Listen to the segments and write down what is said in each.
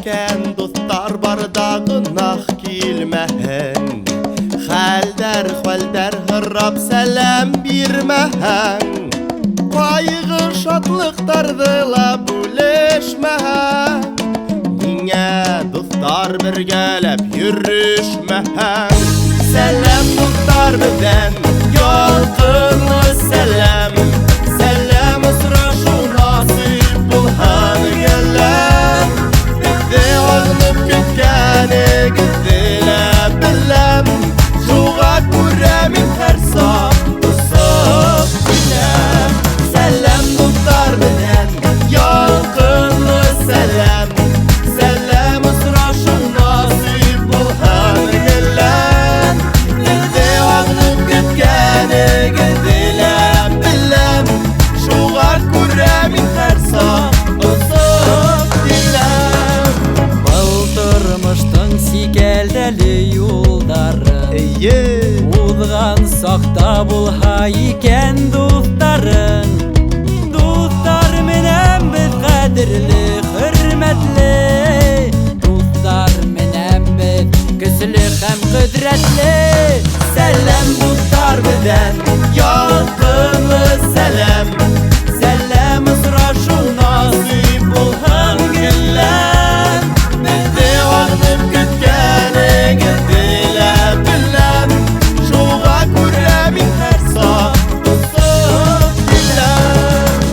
Өлкән дуҫтар барда гынах килмәһен, хәлдәр һырап сәлам бирмәһен, кайгы шатлыктарҙы ла бүлешмәһен, миңә дуҫтар бергәләп йөрөшмәһен. Сәлам дуҫтар беҙҙән, ялҡынлы сәлам, сәлам осрашу насип булһын геләм, беҙҙе ағынып көткәнегеҙҙе лә беләм, шуға күрә мин һәр саҡ осоп киләм. Сәлам дуҫтар беҙҙән, ялҡынлы сәлам, сәлам осрашу насип булһын геләм, беҙҙе ағынып көткәнегеҙҙе лә беләм, шуға күрә мин һәр саҡ осоп киләм. Был тормоштың сикәлдәле юлдарын уҙған саҡта булһа икән дуҫтарың, дуҫтар менән беҙ ҡәҙерле, хөрмәтле, дуҫтар менән беҙ көслө һәм ҡөҙрәтле. Сәлам дуҫтар беҙҙән, ялҡынлы сәлам, сәлам осрашу насип булһын геләм, беҙҙе ағынып көткәнегеҙҙе лә беләм, шуға күрә мин һәр саҡ осоп киләм.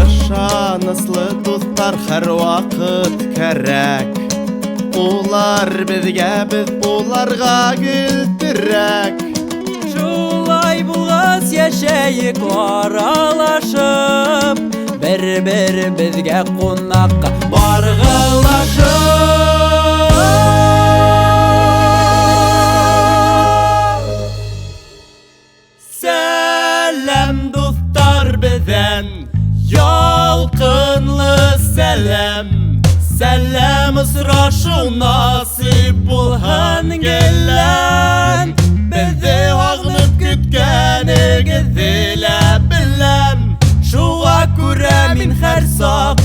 Ышаныслы дуҫтар һәр ваҡыт кәрәк, улар беҙгә, беҙ уларға гөлтерәк. Шулай булғас йәшәйек аралашып, бер-беребеҙгә ҡунаҡҡа барғылашып. Сәлам дуҫтар беҙҙән, ялҡынлы сәлам, сәлам осрашу насип булһын геләм, беҙҙе ағынып көткәнегеҙҙе лә беләм, шуға күрә мин һәр саҡ